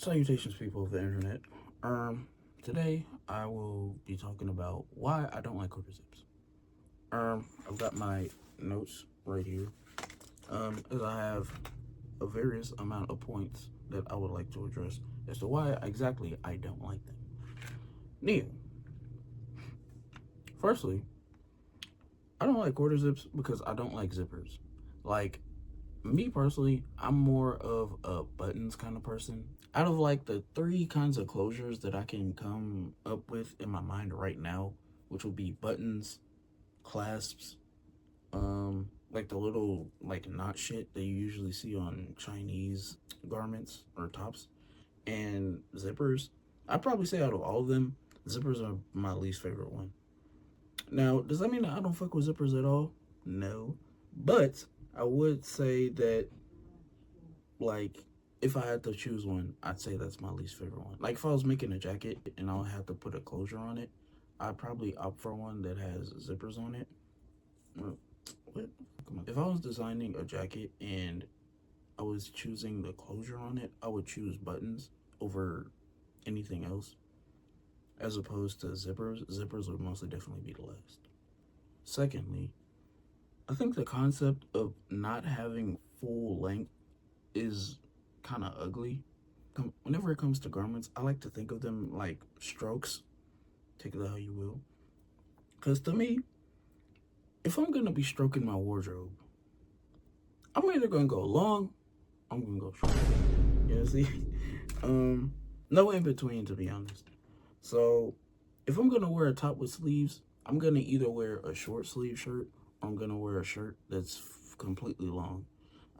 Salutations, people of the internet. Today I will be talking about why I don't like quarterzips. I've got my notes right here. As I have a various amount of points that I would like to address as to why exactly I don't like them. Neil, firstly, I don't like quarterzips because I don't like zippers. Like, me personally, I'm more of a buttons kind of person. Out of like the three kinds of closures that I can come up with in my mind right now, which would be buttons, clasps, like the little like knot shit that you usually see on Chinese garments or tops, and zippers. I'd probably say out of all of them, zippers are my least favorite one. Now, does that mean that I don't fuck with zippers at all? No. But I would say that, like, if I had to choose one, I'd say that's my least favorite one. Like, if I was making a jacket and I would have to put a closure on it, I'd probably opt for one that has zippers on it. What? If I was designing a jacket and I was choosing the closure on it, I would choose buttons over anything else. As opposed to zippers, zippers would mostly definitely be the last. Secondly, I think the concept of not having full length is kind of ugly. Whenever it comes to garments, I like to think of them like strokes. Take it how you will. Because to me, if I'm going to be stroking my wardrobe, I'm either going to go long, I'm going to go short. You know, see? No in between, to be honest. So, if I'm going to wear a top with sleeves, I'm going to either wear a short sleeve shirt or I'm going to wear a shirt that's completely long.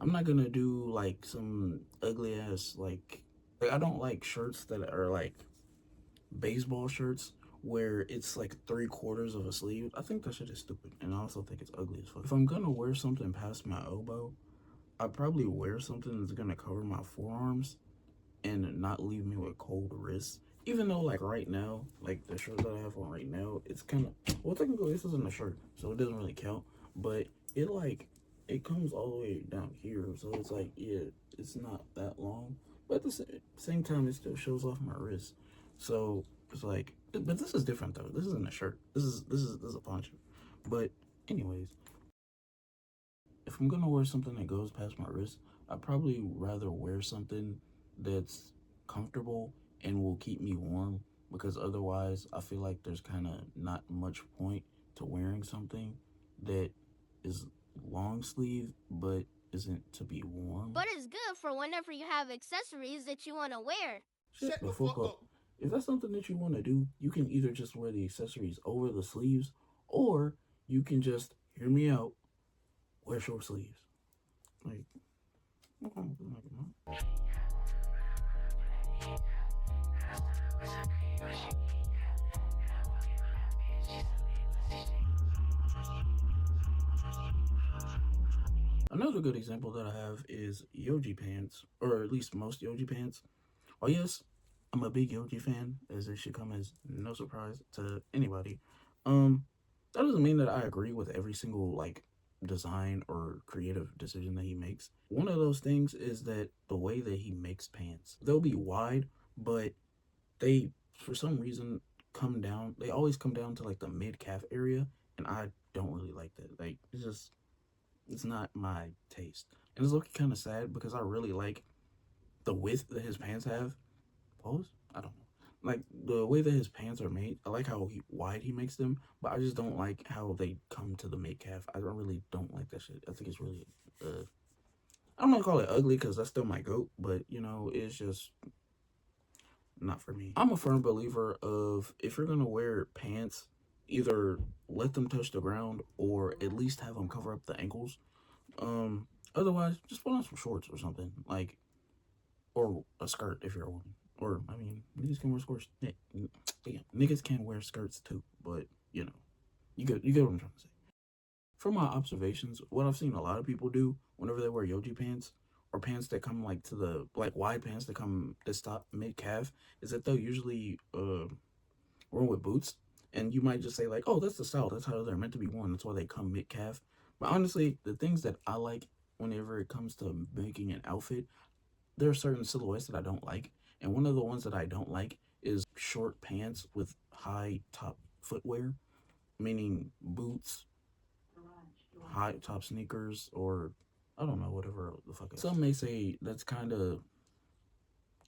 I'm not going to do like some ugly ass, like, I don't like shirts that are like baseball shirts where it's like 3/4 of a sleeve. I think that shit is stupid, and I also think it's ugly as fuck. If I'm gonna wear something past my elbow, I'd probably wear something that's gonna cover my forearms and not leave me with cold wrists. Even though, like right now, like the shirt that I have on right now, it's kind of, well, technically this isn't a shirt, so it doesn't really count. But it like it comes all the way down here, so it's like, yeah, it's not that long, but at the same time, it still shows off my wrist. So it's like, but this is different though. This isn't a shirt. This is a poncho. But anyways, if I'm gonna wear something that goes past my wrist, I'd probably rather wear something that's comfortable and will keep me warm, because otherwise I feel like there's kind of not much point to wearing something that is long sleeve but isn't to be warm. But it's good for whenever you have accessories that you want to wear. Shut the fuck up. If that's something that you want to do, you can either just wear the accessories over the sleeves, or you can just, hear me out, wear short sleeves. Like, another good example that I have is Yoji pants, or at least most Yoji pants. Oh yes, I'm a big Yoji fan, as it should come as no surprise to anybody. That doesn't mean that I agree with every single like design or creative decision that he makes. One of those things is that the way that he makes pants, they'll be wide, but they for some reason come down. They always come down to like the mid calf area, and I don't really like that. Like, it's not my taste, and it's looking kind of sad because I really like the width that his pants have. Pose? I don't know. Like the way that his pants are made, I like how wide he makes them, but I just don't like how they come to the mid calf. I really don't like that shit. I think it's really, I'm not gonna call it ugly because that's still my goat, but you know, it's just not for me. I'm a firm believer of, if you're gonna wear pants, either let them touch the ground or at least have them cover up the ankles. Otherwise, just put on some shorts or something, like, or a skirt if you're a woman. Or, I mean, niggas can wear skirts. Yeah, niggas can wear skirts too, but you know, you get what I'm trying to say. From my observations, what I've seen a lot of people do whenever they wear yoji pants, or pants that come like to the, like, wide pants that stop mid calf, is that they'll usually wear with boots, and you might just say like, oh, that's the style. That's how they're meant to be worn. That's why they come mid calf. But honestly, the things that I like whenever it comes to making an outfit, there are certain silhouettes that I don't like, And one of the ones that I don't like is short pants with high top footwear, meaning boots, high top sneakers, or I don't know, whatever the fuck. Some may say that's kind of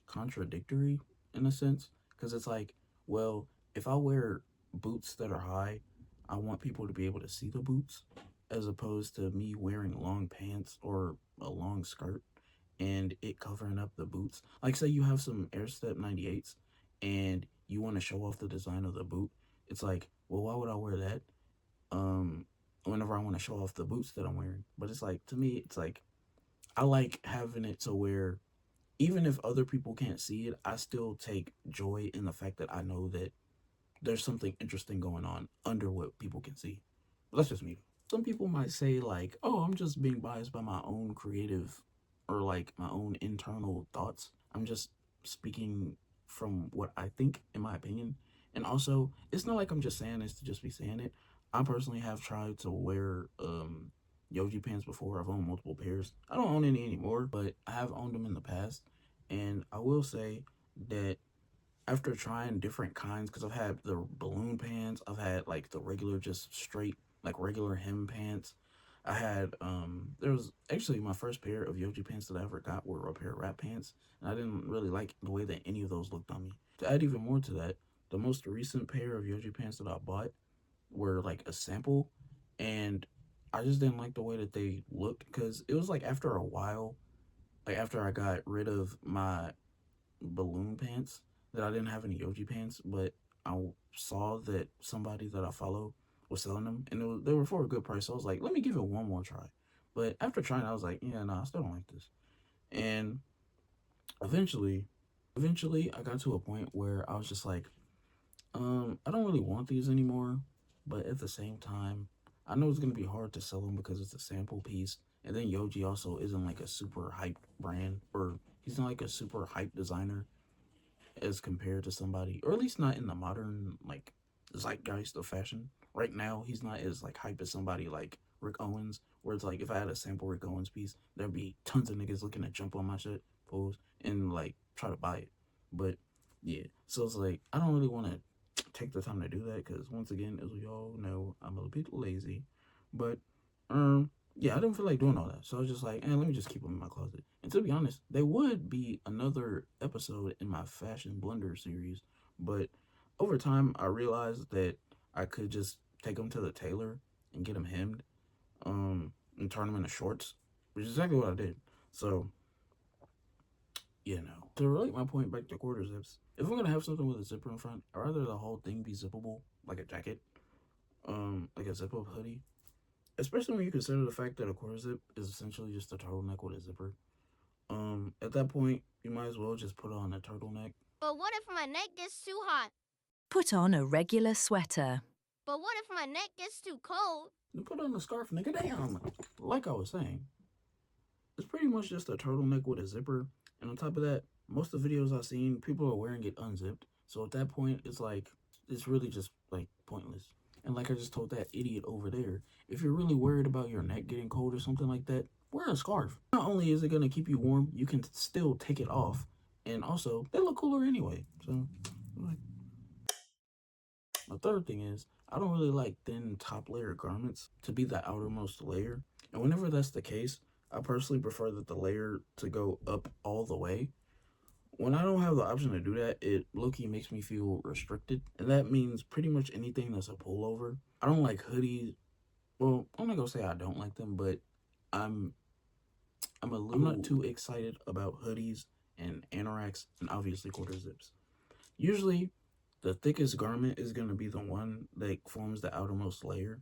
contradictory in a sense, because it's like, well, if I wear boots that are high, I want people to be able to see the boots, as opposed to me wearing long pants or a long skirt and it covering up the boots. Like, say you have some Airstep 98s and you want to show off the design of the boot. It's like, well, why would I wear that? Whenever I want to show off the boots that I'm wearing. But it's like, to me, it's like, I like having it to where even if other people can't see it, I still take joy in the fact that I know that there's something interesting going on under what people can see. But that's just me. Some people might say, like, oh, I'm just being biased by my own creative or like my own internal thoughts. I'm just speaking from what I think, in my opinion. And also, it's not like I'm just saying this to just be saying it. I personally have tried to wear Yoji pants before. I've owned multiple pairs. I don't own any anymore, but I have owned them in the past. And I will say that after trying different kinds, because I've had the balloon pants, I've had like the regular, just straight, like regular hem pants. I had, there was actually my first pair of Yoji pants that I ever got were a pair of wrap pants, and I didn't really like the way that any of those looked on me. To add even more to that, the most recent pair of Yoji pants that I bought were like a sample, and I just didn't like the way that they looked because it was like after a while, like after I got rid of my balloon pants that I didn't have any Yoji pants, but I saw that somebody that I follow was selling them, and they were for a good price. So I was like, let me give it one more try. But after trying, I was like, yeah, no, I still don't like this. And eventually, I got to a point where I was just like, I don't really want these anymore. But at the same time, I know it's gonna be hard to sell them because it's a sample piece. And then Yoji also isn't like a super hype brand, or he's not like a super hype designer as compared to somebody, or at least not in the modern like zeitgeist of fashion. Right now, he's not as like hype as somebody like Rick Owens, where it's like if I had a sample Rick Owens piece, there'd be tons of niggas looking to jump on my shit, pose, and like try to buy it. But yeah, so it's like I don't really want to take the time to do that because once again, as we all know, I'm a bit lazy. But yeah, I didn't feel like doing all that, so I was just like, let me just keep them in my closet. And to be honest, there would be another episode in my fashion blender series, but over time, I realized that I could just take them to the tailor and get them hemmed, and turn them into shorts, which is exactly what I did. So to relate my point back to quarter zips, if I'm gonna have something with a zipper in front, I'd rather the whole thing be zippable, like a jacket, like a zip up hoodie. Especially when you consider the fact that a quarter zip is essentially just a turtleneck with a zipper. At that point, you might as well just put on a turtleneck. But what if my neck gets too hot? Put on a regular sweater. But what if my neck gets too cold? Then put on a scarf, nigga. Damn. Like I was saying, it's pretty much just a turtleneck with a zipper. And on top of that, most of the videos I've seen, people are wearing it unzipped. So at that point, it's like, it's really just like pointless. And like I just told that idiot over there, if you're really worried about your neck getting cold or something like that, wear a scarf. Not only is it going to keep you warm, you can still take it off. And also, they look cooler anyway. So, like, the third thing is, I don't really like thin top layer garments to be the outermost layer. And whenever that's the case, I personally prefer that the layer to go up all the way. When I don't have the option to do that, it low-key makes me feel restricted. And that means pretty much anything that's a pullover. I don't like hoodies. Well, I'm not gonna say I don't like them, but I'm not too excited about hoodies and anoraks and obviously quarter zips. Usually, the thickest garment is gonna be the one that forms the outermost layer.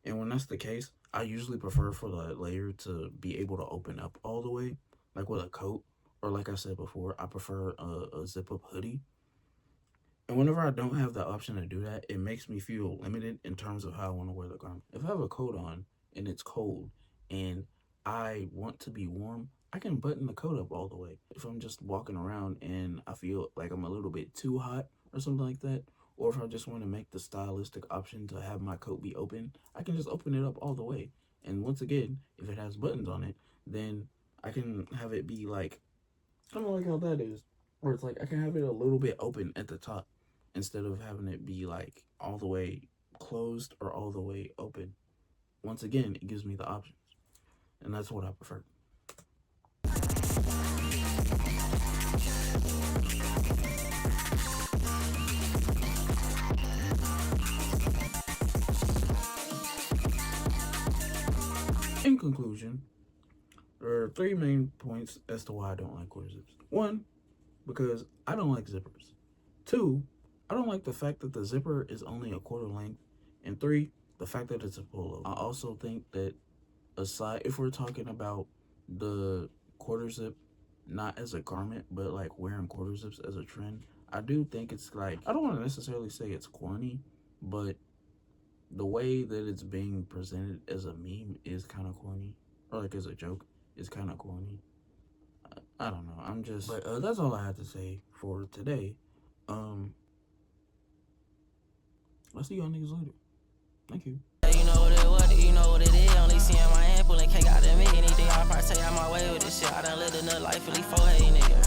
And when that's the case, I usually prefer for the layer to be able to open up all the way, like with a coat. Or like I said before, I prefer a zip-up hoodie. And whenever I don't have the option to do that, it makes me feel limited in terms of how I want to wear the garment. If I have a coat on and it's cold and I want to be warm, I can button the coat up all the way. If I'm just walking around and I feel like I'm a little bit too hot or something like that, or if I just want to make the stylistic option to have my coat be open, I can just open it up all the way. And once again, if it has buttons on it, then I can have it be like, kind of like how that is. Or it's like I can have it a little bit open at the top instead of having it be like all the way closed or all the way open. Once again, it gives me the options, and that's what I prefer. In conclusion, there are three main points as to why I don't like quarter zips. One, because I don't like zippers. Two, I don't like the fact that the zipper is only a quarter length. And three, the fact that it's a pullover. I also think that aside, if we're talking about the quarter zip, not as a garment, but like wearing quarter zips as a trend, I do think it's like, I don't want to necessarily say it's corny, but the way that it's being presented as a meme is kind of corny, or like as a joke is kind of corny. I don't know. I'm just, but that's all I had to say for today. I'll see y'all niggas later. Thank you. You know what it is. Only seeing my ample and can't got to admit anything. I probably say I'm my way with this shit. I done lived another life, really 4 nigga.